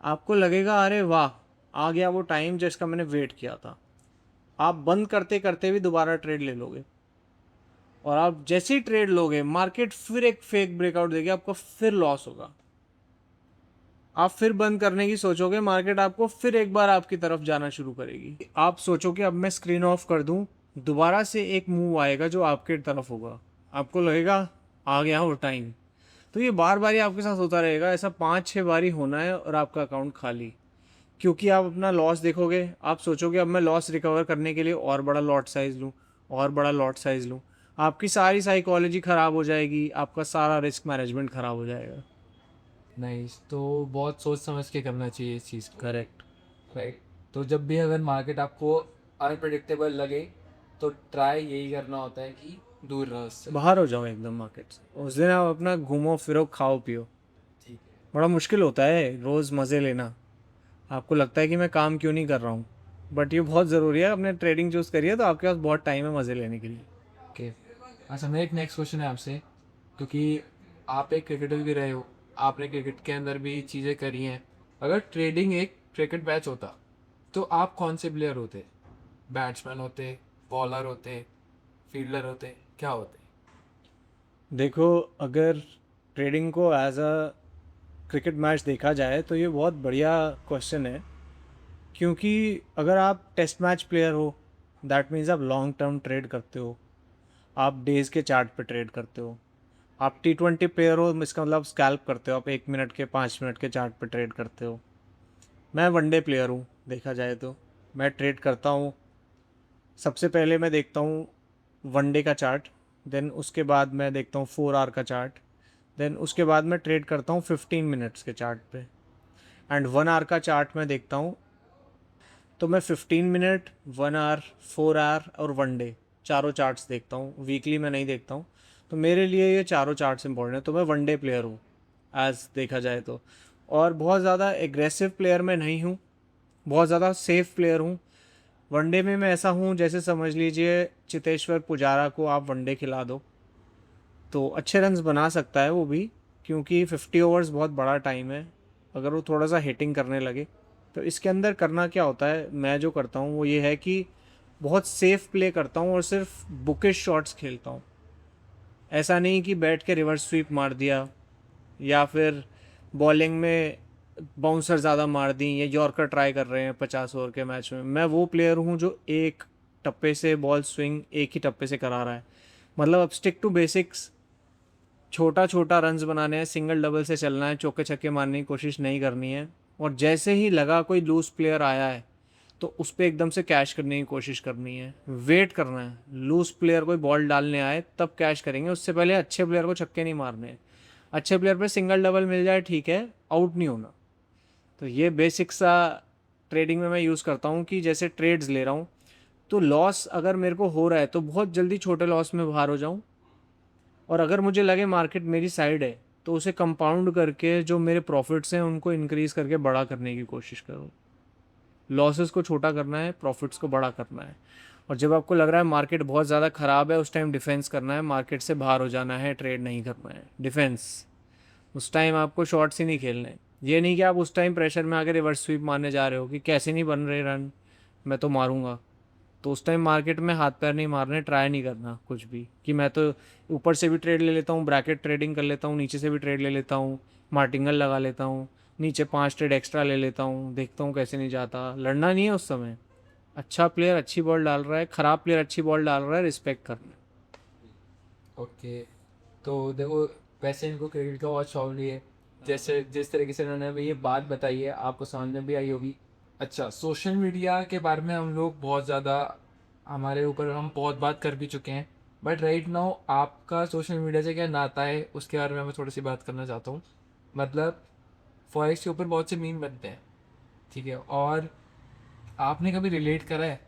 आपको लगेगा अरे वाह, आ गया वो टाइम जिसका मैंने वेट किया था। आप बंद करते करते भी दोबारा ट्रेड ले लोगे, और आप जैसे ही ट्रेड लोगे मार्केट फिर एक फेक ब्रेकआउट देगी, आपको फिर लॉस होगा। आप फिर बंद करने की सोचोगे, मार्केट आपको फिर एक बार आपकी तरफ जाना शुरू करेगी। आप सोचो कि अब मैं स्क्रीन ऑफ कर दूं, दोबारा से एक मूव आएगा जो आपके तरफ होगा, आपको लगेगा आ गया वो टाइम। तो ये बार बार ही आपके साथ होता रहेगा, ऐसा 5-6 बारी होना है और आपका अकाउंट खाली। क्योंकि आप अपना लॉस देखोगे, आप सोचोगे अब मैं लॉस रिकवर करने के लिए और बड़ा लॉट साइज़ लूँ, और बड़ा लॉट साइज़ लूँ। आपकी सारी साइकोलॉजी ख़राब हो जाएगी, आपका सारा रिस्क मैनेजमेंट ख़राब हो जाएगा। नाइस। तो बहुत सोच समझ के करना चाहिए इस चीज़ को। करेक्ट। राइट। तो जब भी अगर मार्केट आपको अनप्रडिक्टेबल लगे तो ट्राई यही करना होता है कि दूर रहो उससे। बाहर हो जाओ एकदम मार्केट से, उस दिन आप अपना घूमो फिरो खाओ पियो। ठीक है। बड़ा मुश्किल होता है रोज़ मज़े लेना। आपको लगता है कि मैं काम क्यों नहीं कर रहा हूँ, बट ये बहुत ज़रूरी है। अपने ट्रेडिंग चूज़ करिए तो आपके पास बहुत टाइम है मज़े लेने के लिए। ओके। अच्छा, मेरा एक नेक्स्ट क्वेश्चन है आपसे, क्योंकि आप एक क्रिकेटर भी रहे हो, आपने क्रिकेट के अंदर भी चीज़ें करी हैं। अगर ट्रेडिंग एक क्रिकेट मैच होता तो आप कौन से प्लेयर होते? बैट्समैन होते, बॉलर होते, फील्डर होते, क्या होते? देखो, अगर ट्रेडिंग को एज अ क्रिकेट मैच देखा जाए तो ये बहुत बढ़िया क्वेश्चन है, क्योंकि अगर आप टेस्ट मैच प्लेयर हो, दैट मीन्स आप लॉन्ग टर्म ट्रेड करते हो, आप डेज़ के चार्ट पे ट्रेड करते हो। आप T20 प्लेयर हो, इसका मतलब स्कैल्प करते हो, आप 1 मिनट के 5 मिनट के चार्ट पे ट्रेड करते हो। मैं वनडे प्लेयर हूँ, देखा जाए तो मैं ट्रेड करता हूँ। सबसे पहले मैं देखता हूँ वनडे का चार्ट, देन उसके बाद मैं देखता हूँ 4 आवर का चार्ट, देन उसके बाद मैं ट्रेड करता हूँ 15 मिनट्स के चार्ट पे, एंड 1 आवर का चार्ट मैं देखता हूँ। तो मैं 15 मिनट, 1 आवर, 4 आवर और वनडे चारों चार्ट्स देखता हूँ। वीकली मैं नहीं देखता हूँ। तो मेरे लिए ये चारों चार्ट्स इंपॉर्टेंट है। तो मैं वनडे प्लेयर हूँ एज देखा जाए तो, और बहुत ज़्यादा एग्रेसिव प्लेयर मैं नहीं हूँ, बहुत ज़्यादा सेफ प्लेयर हूँ। वनडे में मैं ऐसा हूँ, जैसे समझ लीजिए चेतेश्वर पुजारा को आप वनडे खिला दो तो अच्छे रन्स बना सकता है वो भी, क्योंकि 50 ओवर्स बहुत बड़ा टाइम है। अगर वो थोड़ा सा हिटिंग करने लगे तो इसके अंदर करना क्या होता है, मैं जो करता हूँ वो ये है कि बहुत सेफ प्ले करता हूँ और सिर्फ बुकिश शॉट्स खेलता हूँ। ऐसा नहीं कि बैठ के रिवर्स स्वीप मार दिया, या फिर बॉलिंग में बाउंसर ज़्यादा मार दी, या यॉर्कर ट्राई कर रहे हैं 50 ओवर के मैच में। मैं वो प्लेयर हूँ जो एक टप्पे से बॉल स्विंग एक ही टप्पे से करा रहा है। मतलब अब स्टिक टू बेसिक्स, छोटा छोटा रन्स बनाने हैं, सिंगल डबल से चलना है, चौके छक्के मारने की कोशिश नहीं करनी है। और जैसे ही लगा कोई लूज प्लेयर आया है तो उस पर एकदम से कैश करने की कोशिश करनी है, वेट करना है लूज प्लेयर कोई बॉल डालने आए तब कैश करेंगे, उससे पहले अच्छे प्लेयर को छक्के नहीं मारने हैं। अच्छे प्लेयर पे सिंगल डबल मिल जाए ठीक है, आउट नहीं होना। तो ये बेसिक सा ट्रेडिंग में मैं यूज़ करता हूँ कि जैसे ट्रेड्स ले रहा हूँ तो लॉस अगर मेरे को हो रहा है तो बहुत जल्दी छोटे लॉस में बाहर हो जाऊँ, और अगर मुझे लगे मार्केट मेरी साइड है तो उसे कंपाउंड करके जो मेरे प्रॉफिट्स हैं उनको इंक्रीज करके बड़ा करने की कोशिश करूँ। लॉसेस को छोटा करना है, प्रॉफिट्स को बड़ा करना है। और जब आपको लग रहा है मार्केट बहुत ज़्यादा ख़राब है, उस टाइम डिफेंस करना है, मार्केट से बाहर हो जाना है, ट्रेड नहीं करना है, डिफेंस। उस टाइम आपको शॉर्ट्स ही नहीं खेलने। ये नहीं कि आप उस टाइम प्रेशर में आके रिवर्स स्वीप मारने जा रहे हो कि कैसे नहीं बन रहे रन, मैं तो मारूंगा। तो उस टाइम मार्केट में हाथ पैर नहीं मारने, ट्राई नहीं करना कुछ भी कि मैं तो ऊपर से भी ट्रेड ले लेता हूँ, ब्रैकेट ट्रेडिंग कर लेता हूँ, नीचे से भी ट्रेड ले लेता हूँ, मार्टिंगल लगा लेता हूँ, नीचे 5 ट्रेड एक्स्ट्रा ले लेता हूँ, देखता हूँ कैसे नहीं जाता। लड़ना नहीं है उस समय। अच्छा प्लेयर अच्छी बॉल डाल रहा है, ख़राब प्लेयर अच्छी बॉल डाल रहा है, रिस्पेक्ट करना। ओके, तो देखो, वैसे इनको क्रिकेट का बहुत शौक नहीं है, जैसे जिस तरीके से उन्होंने अभी ये बात बताई है आपको समझ में भी आई होगी। अच्छा, सोशल मीडिया के बारे में हम लोग बहुत ज़्यादा, हमारे ऊपर हम बहुत बात कर भी चुके हैं, बट राइट नाउ आपका सोशल मीडिया से क्या नाता है उसके बारे में मैं थोड़ी सी बात करना चाहता हूँ। मतलब फॉरेक्स के ऊपर बहुत से मीम बनते हैं, ठीक है, और आपने कभी रिलेट करा है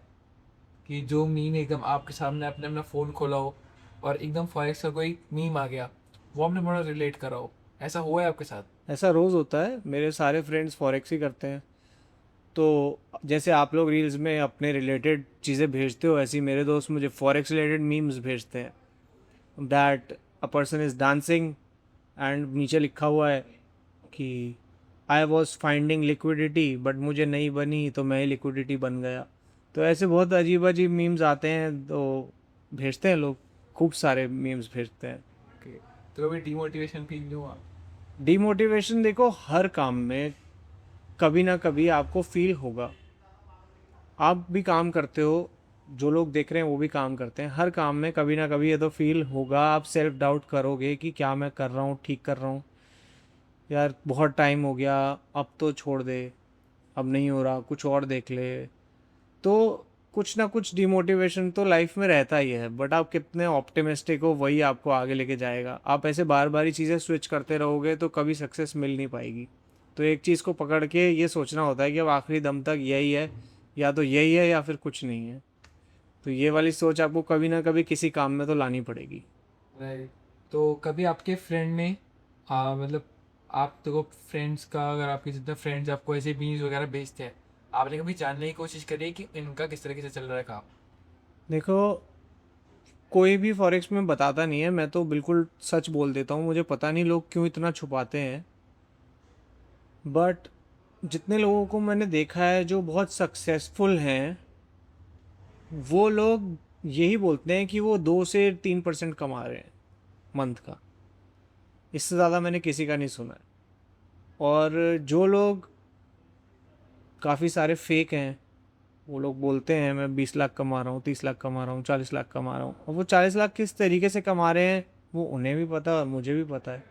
कि जो मीम एकदम आपके सामने आपने अपना फ़ोन खोला हो और एकदम फॉरेक्स का कोई मीम आ गया, वो आपने बड़ा रिलेट करा हो, ऐसा हुआ है आपके साथ? ऐसा रोज़ होता है, मेरे सारे फ्रेंड्स फॉरेक्स ही करते हैं। तो जैसे आप लोग रील्स में अपने रिलेटेड चीज़ें भेजते हो, ऐसे ही मेरे दोस्त मुझे फॉरेक्स रिलेटेड मीम्स भेजते हैं। That a person is dancing and नीचे लिखा हुआ है कि I was finding liquidity but मुझे नहीं बनी तो मैं ही लिक्विडिटी बन गया। तो ऐसे बहुत अजीब अजीब मीम्स आते हैं तो भेजते हैं लोग, खूब सारे मीम्स भेजते हैं। ओके, तो कभी डीमोटिवेशन फील नहीं हुआ? डीमोटिवेशन देखो हर काम में कभी ना कभी आपको फील होगा। आप भी काम करते हो, जो लोग देख रहे हैं वो भी काम करते हैं, हर काम में कभी ना कभी ये तो फील होगा। आप सेल्फ डाउट करोगे कि क्या मैं कर रहा हूँ, ठीक कर रहा हूँ, यार बहुत टाइम हो गया, अब तो छोड़ दे, अब नहीं हो रहा, कुछ और देख ले। तो कुछ ना कुछ डिमोटिवेशन तो लाइफ में रहता ही है, बट आप कितने ऑप्टिमिस्टिक हो वही आपको आगे लेके जाएगा। आप ऐसे बार बार ही चीज़ें स्विच करते रहोगे तो कभी सक्सेस मिल नहीं पाएगी। तो एक चीज़ को पकड़ के ये सोचना होता है कि अब आखिरी दम तक यही है, या तो यही है या फिर कुछ नहीं है। तो ये वाली सोच आपको कभी ना कभी किसी काम में तो लानी पड़ेगी। राइट, तो कभी आपके फ्रेंड ने मतलब आप देखो, फ्रेंड्स का अगर आपके जितने फ्रेंड्स आपको ऐसे मीम्स वगैरह भेजते हैं, आपने कभी जानने की कोशिश करी है कि इनका किस तरीके से चल रहा है काम? देखो, कोई भी फॉरेक्स में बताता नहीं है, मैं तो बिल्कुल सच बोल देता हूँ। मुझे पता नहीं लोग क्यों इतना छुपाते हैं, बट जितने लोगों को मैंने देखा है जो बहुत सक्सेसफुल हैं, वो लोग यही बोलते हैं कि वो 2 से 3% कमा रहे हैं मंथ का। इससे ज़्यादा मैंने किसी का नहीं सुना है। और जो लोग काफ़ी सारे फेक हैं, वो लोग बोलते हैं मैं 20 लाख कमा रहा हूँ, 30 लाख कमा रहा हूँ, 40 लाख कमा रहा हूँ, और वो 40 लाख किस तरीके से कमा रहे हैं वो उन्हें भी पता है और मुझे भी पता है।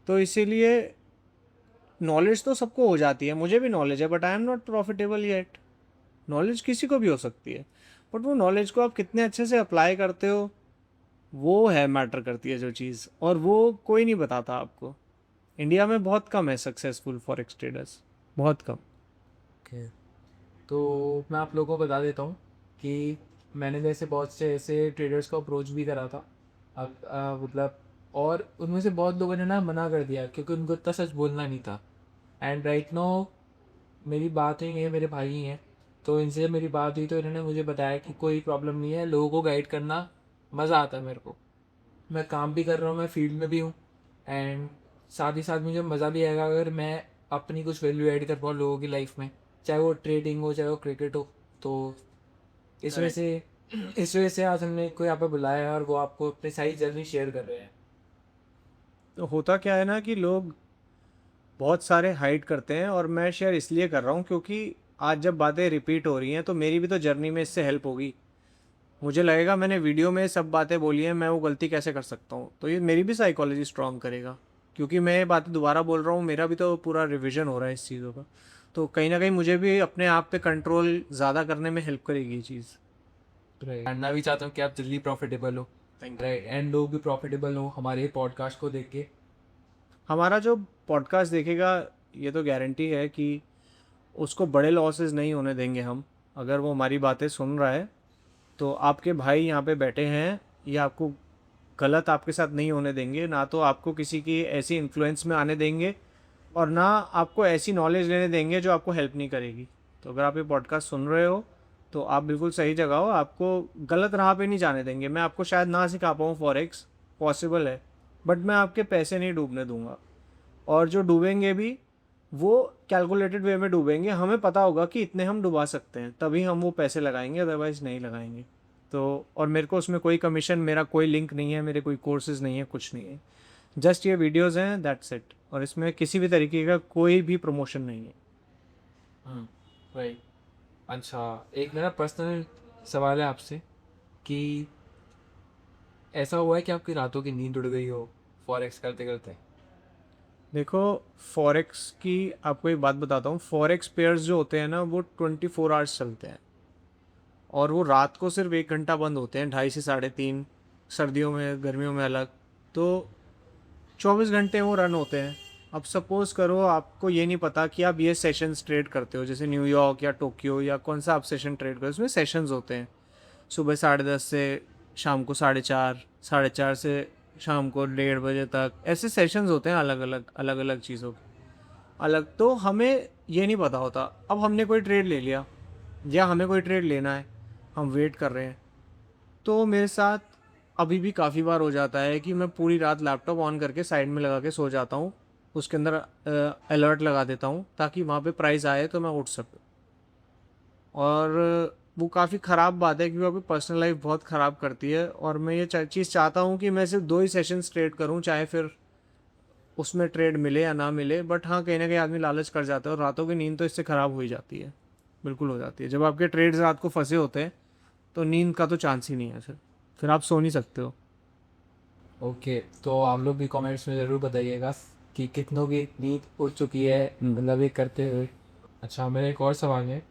तो इसीलिए नॉलेज तो सबको हो जाती है, मुझे भी नॉलेज है, but I am not profitable yet. Knowledge किसी को भी हो सकती है, बट वो नॉलेज को आप कितने अच्छे से अप्लाई करते हो, वो है मैटर करती है जो चीज़, और वो कोई नहीं बताता आपको। इंडिया में बहुत कम है सक्सेसफुल फॉरेक्स ट्रेडर्स, बहुत कम। ओके, तो मैं आप लोगों को बता देता हूँ कि मैंने जैसे बहुत से ऐसे ट्रेडर्स को अप्रोच भी करा था। अब मतलब, और उनमें से बहुत लोगों ने ना मना कर दिया क्योंकि उनको इतना सच बोलना नहीं था। एंड राइट नो, मेरी बात हुई है, मेरे भाई ही हैं, तो इनसे मेरी बात हुई तो इन्होंने मुझे बताया कि कोई प्रॉब्लम नहीं है, लोगों को गाइड करना मज़ा आता है मेरे को। मैं काम भी कर रहा हूँ, मैं फील्ड में भी हूँ, एंड साथ ही साथ मुझे मज़ा भी आएगा अगर मैं अपनी कुछ वैल्यू ऐड कर पाऊँ लोगों की लाइफ में, चाहे वो ट्रेडिंग हो चाहे वो क्रिकेट हो। तो इस वजह से इस वजह से आज हमने कोई यहाँ पे बुलाया है और वो आपको अपनी सारी जर्नी शेयर कर रहे हैं। तो होता क्या है ना कि लोग बहुत सारे हाइड करते हैं, और मैं शेयर इसलिए कर रहा हूँ क्योंकि आज जब बातें रिपीट हो रही हैं तो मेरी भी तो जर्नी में इससे हेल्प होगी। मुझे लगेगा मैंने वीडियो में सब बातें बोली हैं, मैं वो गलती कैसे कर सकता हूँ, तो ये मेरी भी साइकोलॉजी स्ट्रॉन्ग करेगा। क्योंकि मैं ये बातें दोबारा बोल रहा हूँ, मेरा भी तो पूरा रिविजन हो रहा है इस चीज़ों का। तो कहीं ना कहीं मुझे भी अपने आप पे कंट्रोल ज़्यादा करने में हेल्प करेगी ये चीज़। राइट, जानना भी चाहता हूँ कि आप जल्दी प्रॉफिटेबल हो, राइट, एंड लोग भी प्रॉफिटेबल हो हमारे पॉडकास्ट को देख के। हमारा जो पॉडकास्ट देखेगा ये तो गारंटी है कि उसको बड़े लॉसेस नहीं होने देंगे हम। अगर वो हमारी बातें सुन रहा है तो आपके भाई यहाँ पे बैठे हैं, ये आपको गलत आपके साथ नहीं होने देंगे, ना तो आपको किसी की ऐसी इन्फ्लुएंस में आने देंगे और ना आपको ऐसी नॉलेज लेने देंगे जो आपको हेल्प नहीं करेगी। तो अगर आप ये पॉडकास्ट सुन रहे हो तो आप बिल्कुल सही जगह हो, आपको गलत राह पे नहीं जाने देंगे। मैं आपको शायद ना सिखा पाऊँ फॉरेक्स, पॉसिबल है, बट मैं आपके पैसे नहीं डूबने दूंगा। और जो डूबेंगे भी वो कैलकुलेटेड वे में डूबेंगे, हमें पता होगा कि इतने हम डुबा सकते हैं, तभी हम वो पैसे लगाएंगे, अदरवाइज़ नहीं लगाएंगे। तो और मेरे को उसमें कोई कमीशन, मेरा कोई लिंक नहीं है, मेरे कोई कोर्सेज नहीं है, कुछ नहीं है, जस्ट ये वीडियोज़ हैं, दैट्स इट। और इसमें किसी भी तरीके का कोई भी प्रमोशन नहीं है। राइट। अच्छा, एक मेरा पर्सनल सवाल है आपसे कि ऐसा हुआ है कि आपकी रातों की नींद उड़ गई हो फॉरेक्स करते करते? देखो, फॉरेक्स की आपको एक बात बताता हूँ, फॉरेक्स पेयर्स जो होते हैं ना वो 24 आवर्स चलते हैं और वो रात को सिर्फ 1 घंटा बंद होते हैं, 2:30 से 3:30, सर्दियों में गर्मियों में अलग। तो 24 घंटे वो रन होते हैं। अब सपोज़ करो आपको ये नहीं पता कि आप ये सेशंस ट्रेड करते हो, जैसे न्यूयॉर्क या टोक्यो या कौन सा आप सेशन ट्रेड करो, उसमें सेशंस होते हैं सुबह 10:30 से शाम को 4:30, 4:30 से शाम को 1:30 बजे तक, ऐसे सेशंस होते हैं अलग अलग चीज़ों के अलग। तो हमें ये नहीं पता होता। अब हमने कोई ट्रेड ले लिया या हमें कोई ट्रेड लेना है, हम वेट कर रहे हैं, तो मेरे साथ अभी भी काफ़ी बार हो जाता है कि मैं पूरी रात लैपटॉप ऑन करके साइड में लगा के सो जाता हूँ, उसके अंदर अलर्ट लगा देता हूँ ताकि वहाँ पे प्राइस आए तो मैं उठ सकूँ। और वो काफ़ी ख़राब बात है क्योंकि अभी पर्सनल लाइफ बहुत ख़राब करती है, और मैं ये चीज़ चाहता हूँ कि मैं सिर्फ 2 ही सेशंस ट्रेड करूँ, चाहे फिर उसमें ट्रेड मिले या ना मिले। बट हाँ, कहीं ना कहीं आदमी लालच कर जाता है और रातों की नींद तो इससे ख़राब हो ही जाती है, बिल्कुल हो जाती है। जब आपके ट्रेड्स रात को फंसे होते हैं तो नींद का तो चांस ही नहीं है, फिर आप सो नहीं सकते हो। ओके, तो आप लोग भी कमेंट्स में ज़रूर बताइएगा कि कितनों की नींद उड़ चुकी है मतलब ये करते हुए। अच्छा, मेरा एक और सवाल है,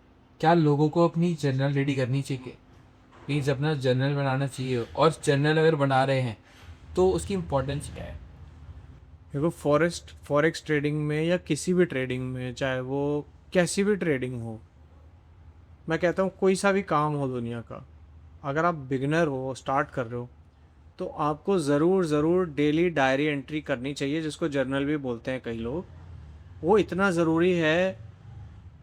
क्या लोगों को अपनी जर्नल रेडी करनी चाहिए? प्लीज़ अपना जर्नल बनाना चाहिए, और जर्नल अगर बना रहे हैं तो उसकी इम्पोर्टेंस क्या है? देखो, फॉरेक्स ट्रेडिंग में या किसी भी ट्रेडिंग में, चाहे वो कैसी भी ट्रेडिंग हो, मैं कहता हूँ कोई सा भी काम हो दुनिया का, अगर आप बिगिनर हो, स्टार्ट कर रहे हो, तो आपको ज़रूर डेली डायरी एंट्री करनी चाहिए, जिसको जर्नल भी बोलते हैं कई लोग। वो इतना ज़रूरी है,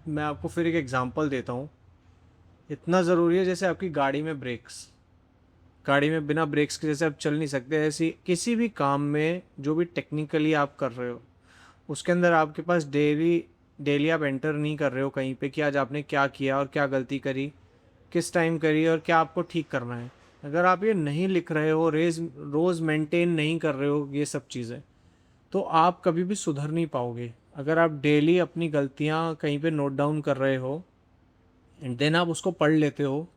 मैं आपको फिर एक एग्जांपल देता हूँ। इतना ज़रूरी है जैसे आपकी गाड़ी में ब्रेक्स, गाड़ी में बिना ब्रेक्स के जैसे आप चल नहीं सकते, ऐसी किसी भी काम में जो भी टेक्निकली आप कर रहे हो, उसके अंदर आपके पास डेली डेली आप एंटर नहीं कर रहे हो कहीं पे कि आज आपने क्या किया और क्या गलती करी, किस टाइम करी और क्या आपको ठीक करना है। अगर आप ये नहीं लिख रहे हो, रोज़ मेंटेन नहीं कर रहे हो ये सब चीज़ें, तो आप कभी भी सुधर नहीं पाओगे। अगर आप डेली अपनी गलतियाँ कहीं पे नोट डाउन कर रहे हो एंड देन आप उसको पढ़ लेते हो,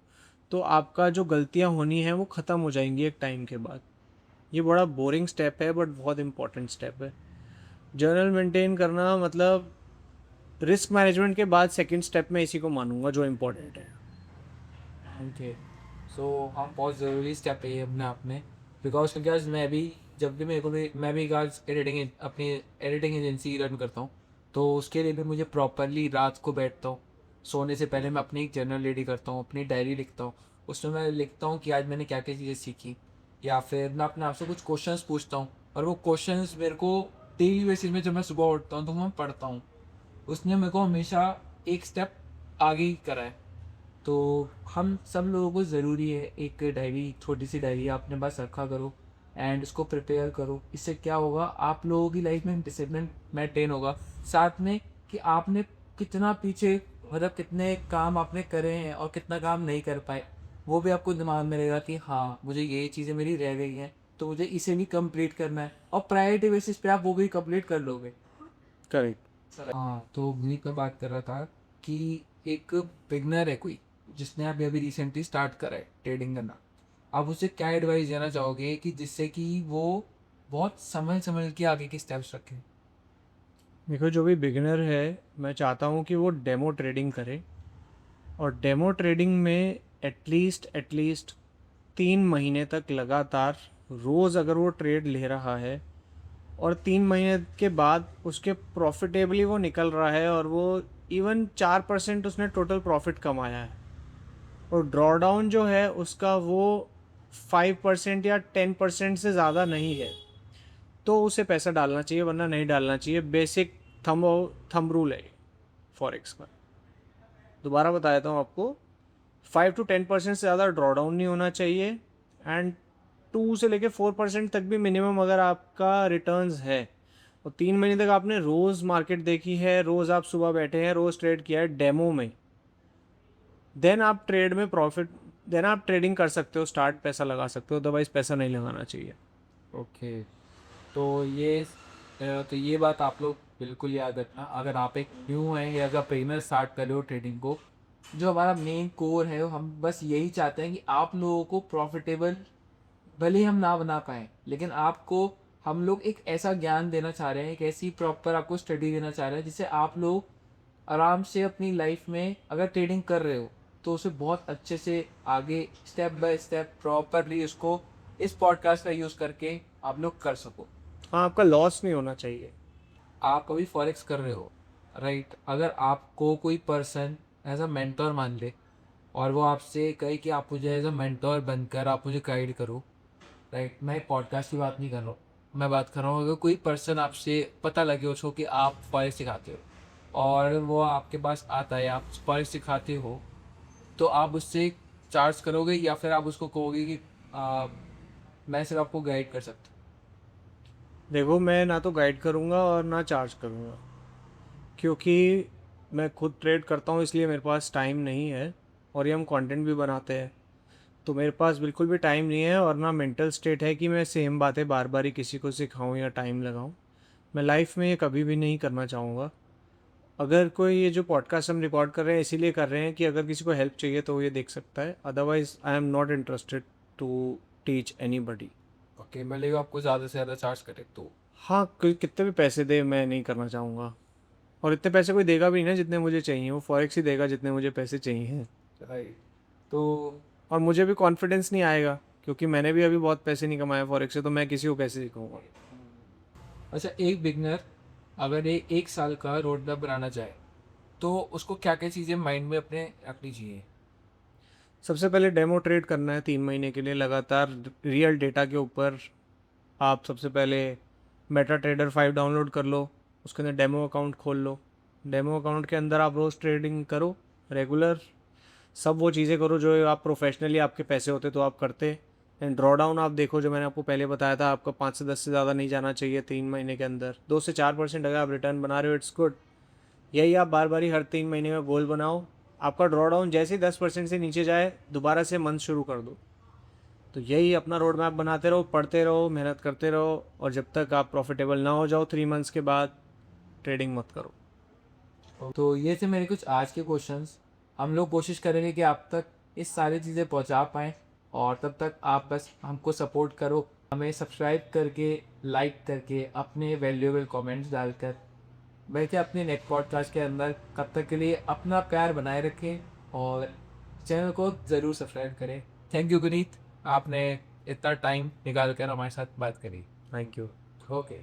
तो आपका जो गलतियाँ होनी है वो ख़त्म हो जाएंगी एक टाइम के बाद। ये बड़ा बोरिंग स्टेप है बट बहुत इंपॉर्टेंट स्टेप है। जर्नल मेंटेन करना मतलब रिस्क मैनेजमेंट के बाद सेकंड स्टेप में इसी को मानूंगा जो इम्पोर्टेंट है। ओके, सो हम बहुत ज़रूरी स्टेप है ये अपने आप में, बिकॉज मैं भी, जब भी मेरे को भी, मैं भी गाइस अपनी एडिटिंग एजेंसी रन करता हूँ, तो उसके लिए भी मुझे प्रॉपरली रात को बैठता हूँ, सोने से पहले मैं अपनी एक जर्नल रेडी करता हूँ, अपनी डायरी लिखता हूँ। उसमें मैं लिखता हूँ कि आज मैंने क्या क्या चीज़ें सीखी, या फिर मैं अपने आप से कुछ क्वेश्चंस पूछता हूँ, और वो क्वेश्चंस मेरे को डेली बेसिस में जब मैं सुबह उठता हूँ तो मैं पढ़ता हूँ। उसने मेरे को हमेशा एक स्टेप आगे ही करा है। तो हम सब लोगों को ज़रूरी है एक डायरी, छोटी सी डायरी अपने पास रखा करो एंड उसको प्रिपेयर करो। इससे क्या होगा, आप लोगों की लाइफ में डिसिप्लिन मेंटेन होगा, साथ में कि आपने कितना पीछे, मतलब कितने काम आपने करे हैं और कितना काम नहीं कर पाए, वो भी आपको दिमाग में रहेगा कि हाँ मुझे ये चीज़ें मेरी रह गई हैं, तो मुझे इसे भी कंप्लीट करना है, और प्रायोरिटी बेसिस पे आप वो भी कंप्लीट कर लोगे। करेक्ट। हाँ, तो मैं का बात कर रहा था कि एक बिगनर है कोई, जिसने अभी अभी रिसेंटली स्टार्ट करा है ट्रेडिंग करना, आप उसे क्या एडवाइस देना चाहोगे कि जिससे कि वो बहुत समझ समझ के आगे के स्टेप्स रखे? देखो, जो भी बिगिनर है, मैं चाहता हूँ कि वो डेमो ट्रेडिंग करे, और डेमो ट्रेडिंग में एटलीस्ट 3 महीने तक लगातार रोज़ अगर वो ट्रेड ले रहा है और 3 महीने के बाद उसके प्रॉफिटेबली वो निकल रहा है और वो इवन 4% उसने टोटल प्रॉफिट कमाया है, और ड्रॉडाउन जो है उसका वो 5% या 10% से ज़्यादा नहीं है, तो उसे पैसा डालना चाहिए, वरना नहीं डालना चाहिए। बेसिक थंब रूल है फॉरेक्स का। दोबारा बता देता हूँ आपको, 5 to 10% से ज़्यादा ड्रॉडाउन नहीं होना चाहिए, एंड 2 से लेके 4% तक भी मिनिमम अगर आपका रिटर्न्स है, और 3 महीने तक आपने रोज़ मार्केट देखी है, रोज़ आप सुबह बैठे हैं, रोज़ ट्रेड किया है डेमो में, देन आप ट्रेड में प्रॉफिट, देन आप ट्रेडिंग कर सकते हो, स्टार्ट पैसा लगा सकते हो, अदरवाइज पैसा नहीं लगाना चाहिए। ओके, तो ये बात आप लोग बिल्कुल याद रखना। अगर आप एक न्यू हैं या अगर बिगिनर स्टार्ट कर रहे हो ट्रेडिंग को, जो हमारा मेन कोर है हम बस यही चाहते हैं कि आप लोगों को प्रॉफिटेबल भले ही हम ना बना पाएँ, लेकिन आपको हम लोग एक ऐसा ज्ञान देना चाह रहे हैं, एक ऐसी प्रॉपर आपको स्टडी देना चाह रहे हैं जिससे आप लोग आराम से अपनी लाइफ में अगर ट्रेडिंग कर रहे हो तो उसे बहुत अच्छे से आगे स्टेप बाय स्टेप प्रॉपरली उसको इस पॉडकास्ट का यूज़ करके आप लोग कर सको। हाँ, आपका लॉस नहीं होना चाहिए। आप कभी फॉरेक्स कर रहे हो, राइट? अगर आपको कोई पर्सन एज अ मेंटोर मान ले और वो आपसे कहे कि आप मुझे एज अ मेंटोर बनकर आप मुझे गाइड करो, राइट? मैं पॉडकास्ट की बात नहीं कर रहा हूँ, मैं बात कर रहा हूँ अगर कोई पर्सन आपसे पता लगे उसको कि आप फॉरेक्स सिखाते हो और वो आपके पास आता है, आप फॉरेक्स सिखाते हो, तो आप उससे चार्ज करोगे या फिर आप उसको कहोगे कि मैं सिर्फ आपको गाइड कर सकता देखो, मैं ना तो गाइड करूँगा और ना चार्ज करूँगा, क्योंकि मैं खुद ट्रेड करता हूँ, इसलिए मेरे पास टाइम नहीं है, और ये हम कंटेंट भी बनाते हैं, तो मेरे पास बिल्कुल भी टाइम नहीं है, और ना मेंटल स्टेट है कि मैं सेम बातें बार बार ही किसी को सिखाऊं या टाइम लगाऊं। मैं लाइफ में ये कभी भी नहीं करना चाहूँगा। अगर कोई, ये जो पॉडकास्ट हम रिकॉर्ड कर रहे हैं इसीलिए कर रहे हैं कि अगर किसी को हेल्प चाहिए तो वो ये देख सकता है, otherwise I am not interested to teach anybody. हूँ। ओके, भले वो आपको ज़्यादा से ज़्यादा चार्ज करे तो। हाँ, कोई कितने भी पैसे दे, मैं नहीं करना चाहूँगा, और इतने पैसे कोई देगा भी नहीं ना जितने मुझे चाहिए, वो फॉरेक्स ही देगा जितने मुझे पैसे चाहिए। राइट। तो और मुझे भी कॉन्फिडेंस नहीं आएगा, क्योंकि मैंने भी अभी बहुत पैसे नहीं कमाए फॉरेक्स से, तो मैं किसी को कैसे सिखाऊंगा। अच्छा, एक बिगनर अगर ये 1 साल का रोड मैप बनाना चाहे तो उसको क्या क्या चीज़ें माइंड में अपने रखनी चाहिए? सबसे पहले डेमो ट्रेड करना है 3 महीने के लिए लगातार, रियल डेटा के ऊपर। आप सबसे पहले मेटा ट्रेडर 5 डाउनलोड कर लो, उसके अंदर डेमो अकाउंट खोल लो। डेमो अकाउंट के अंदर आप रोज़ ट्रेडिंग करो, रेगुलर, सब वो चीज़ें करो जो आप प्रोफेशनली, आपके पैसे होते तो आप करते। एंड ड्रॉ डाउन आप देखो, जो मैंने आपको पहले बताया था, आपका 5 से 10 से ज़्यादा नहीं जाना चाहिए 3 महीने के अंदर। 2 से 4% अगर आप रिटर्न बना रहे हो, इट्स गुड। यही आप बार बार ही हर 3 महीने में गोल बनाओ। आपका ड्रॉ डाउन जैसे ही 10% से नीचे जाए, दोबारा से मंथ शुरू कर दो। तो यही अपना रोड मैप बनाते रहो, पढ़ते रहो, मेहनत करते रहो, और जब तक आप प्रॉफिटेबल ना हो जाओ 3 मंथ्स के बाद, ट्रेडिंग मत करो। तो ये थे मेरे कुछ आज के क्वेश्चंस। हम लोग कोशिश करेंगे कि आप तक इस सारी चीज़ें पहुंचा पाएँ, और तब तक आप बस हमको सपोर्ट करो, हमें सब्सक्राइब करके, लाइक करके, अपने वैल्यूएबल कमेंट्स डालकर। वैसे अपने नेक्स्ट पॉडकास्ट के अंदर कब तक के लिए अपना प्यार बनाए रखें और चैनल को ज़रूर सब्सक्राइब करें। थैंक यू गुनीत, आपने इतना टाइम निकाल कर हमारे साथ बात करी। Thank you. ओके।